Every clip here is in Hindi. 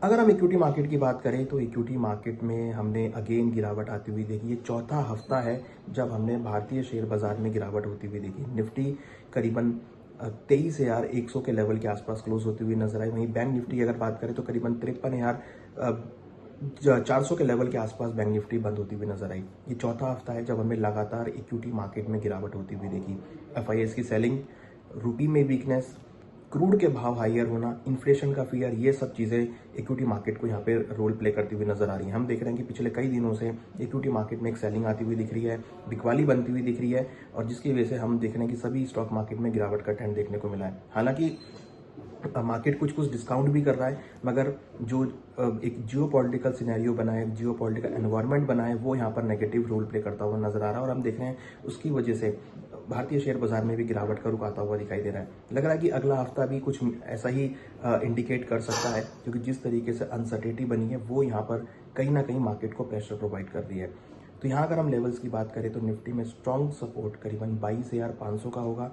अगर हम इक्विटी मार्केट की बात करें तो इक्विटी मार्केट में हमने अगेन गिरावट आती हुई देखी। ये चौथा हफ्ता है जब हमने भारतीय शेयर बाजार में गिरावट होती हुई देखी। निफ्टी करीबन 23,100 के लेवल के आसपास क्लोज होती हुई नजर आई। वहीं बैंक निफ्टी की अगर बात करें तो करीबन 53,400 के लेवल के आसपास बैंक निफ्टी बंद होती हुई नजर आई। ये चौथा हफ्ता है जब हमें लगातार इक्विटी मार्केट में गिरावट होती हुई देखी। एफआईएस की सेलिंग, रूपी में वीकनेस, क्रूड के भाव हाइयर होना, इन्फ्लेशन का फियर, ये सब चीज़ें इक्विटी मार्केट को यहाँ पे रोल प्ले करती हुई नजर आ रही हैं। हम देख रहे हैं कि पिछले कई दिनों से इक्विटी मार्केट में एक सेलिंग आती हुई दिख रही है, बिकवाली बनती हुई दिख रही है, और जिसकी वजह से हम देख रहे हैं कि सभी स्टॉक मार्केट में गिरावट का ट्रेंड देखने को मिला है। हालांकि मार्केट कुछ कुछ डिस्काउंट भी कर रहा है, मगर जो एक जियो पॉलिटिकल सिनेरियो बना है, जियो पॉलिटिकल एनवायरमेंट बना है, वो यहाँ पर नेगेटिव रोल प्ले करता हुआ नजर आ रहा है। और हम देख रहे हैं उसकी वजह से भारतीय शेयर बाजार में भी गिरावट का रुख आता हुआ दिखाई दे रहा है। लग रहा है कि अगला हफ्ता भी कुछ ऐसा ही इंडिकेट कर सकता है, क्योंकि जिस तरीके से अनसर्टेनिटी बनी है वो यहाँ पर कहीं ना कहीं मार्केट को प्रेशर प्रोवाइड कर रही है। तो यहाँ अगर हम लेवल्स की बात करें तो निफ्टी में स्ट्रॉन्ग सपोर्ट करीबन 22,500 का होगा,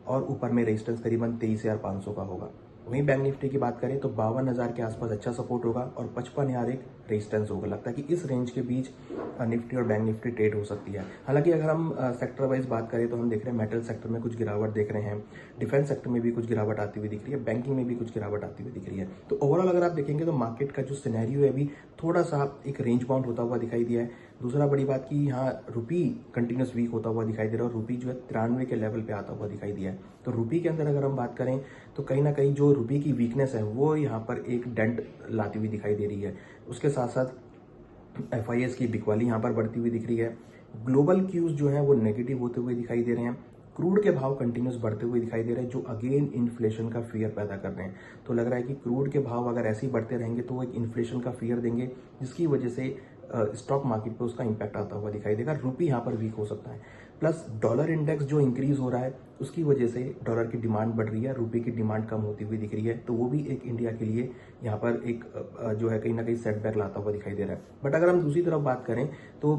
और ऊपर में रेजिस्टेंस करीबन 23,500 का होगा। वहीं बैंक निफ्टी की बात करें तो 52,000 के आसपास अच्छा सपोर्ट होगा, और 55,000 एक रेजिस्टेंस होगा। लगता है कि इस रेंज के बीच निफ्टी और बैंक निफ्टी ट्रेड हो सकती है। हालांकि अगर हम सेक्टर वाइज बात करें तो हम देख रहे हैं मेटल सेक्टर में कुछ गिरावट देख रहे हैं, डिफेंस सेक्टर में भी कुछ गिरावट आती हुई दिख रही है, बैंकिंग में भी कुछ गिरावट आती हुई दिख रही है। तो ओवरऑल अगर आप देखेंगे तो मार्केट का जो सिनेरियो है अभी थोड़ा सा एक रेंज बाउंड होता हुआ दिखाई दिया है। दूसरा बड़ी बात कि यहाँ रुपी कंटिन्यूस वीक होता हुआ दिखाई दे रहा है, और रुपी जो है 93 के लेवल पे आता हुआ दिखाई दिया है। तो रुपी के अंदर अगर हम बात करें तो कहीं ना कहीं जो रुपी की वीकनेस है वो यहाँ पर एक डेंट लाती हुई दिखाई दे रही है। उसके साथ साथ एफआईएस की बिकवाली यहाँ पर बढ़ती हुई दिख रही है। ग्लोबल क्यूज जो है वो नेगेटिव होते हुए दिखाई दे रहे हैं। क्रूड के भाव कंटिन्यूस बढ़ते हुए दिखाई दे रहे हैं, जो अगेन इन्फ्लेशन का फियर पैदा कर रहे हैं। तो लग रहा है कि क्रूड के भाव अगर ऐसे ही बढ़ते रहेंगे तो वो एक इन्फ्लेशन का फियर देंगे, जिसकी वजह से स्टॉक मार्केट पे उसका इंपैक्ट आता हुआ दिखाई देगा। रुपी यहाँ पर वीक हो सकता है। प्लस डॉलर इंडेक्स जो इंक्रीज हो रहा है उसकी वजह से डॉलर की डिमांड बढ़ रही है, रुपये की डिमांड कम होती हुई दिख रही है। तो वो भी एक इंडिया के लिए यहाँ पर एक जो है कहीं ना कहीं सेटबैक लाता हुआ दिखाई दे रहा है। बट अगर हम दूसरी तरफ बात करें तो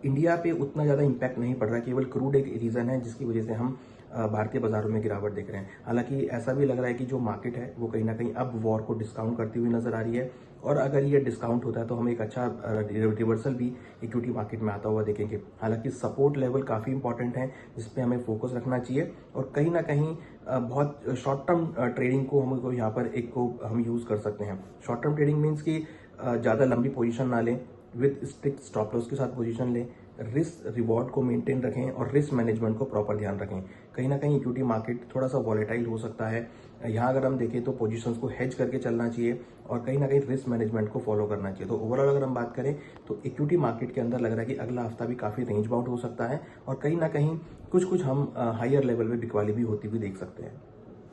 इंडिया पे उतना ज़्यादा इंपैक्ट नहीं पड़ रहा है, केवल क्रूड एक रीज़न है जिसकी वजह से हम भारतीय बाजारों में गिरावट देख रहे हैं। हालांकि ऐसा भी लग रहा है कि जो मार्केट है वो कहीं ना कहीं अब वॉर को डिस्काउंट करती हुई नजर आ रही है, और अगर ये डिस्काउंट होता है तो हम एक अच्छा रिवर्सल भी इक्विटी मार्केट में आता हुआ देखेंगे। हालांकि सपोर्ट लेवल काफ़ी इंपॉर्टेंट है, जिस पे हमें फोकस रखना चाहिए, और कहीं ना कहीं बहुत शॉर्ट टर्म ट्रेडिंग को हमको यहाँ पर एक को हम यूज़ कर सकते हैं। शॉर्ट टर्म ट्रेडिंग मीन्स कि ज़्यादा लंबी पोजीशन ना लें, विद स्ट्रिक्ट स्टॉप लॉस के साथ पोजीशन लें, रिस्क रिवॉर्ड को मेंटेन रखें, और रिस्क मैनेजमेंट को प्रॉपर ध्यान रखें। कहीं ना कहीं इक्विटी मार्केट थोड़ा सा वॉलेटाइल हो सकता है। यहाँ अगर हम देखें तो पोजीशंस को हेज करके चलना चाहिए, और कहीं ना कहीं रिस्क मैनेजमेंट को फॉलो करना चाहिए। तो ओवरऑल अगर हम बात करें तो इक्विटी मार्केट के अंदर लग रहा है कि अगला हफ्ता भी काफ़ी रेंज बाउंड हो सकता है, और कहीं ना कहीं कुछ कुछ हम हायर लेवल में बिकवाली भी होती हुई देख सकते हैं।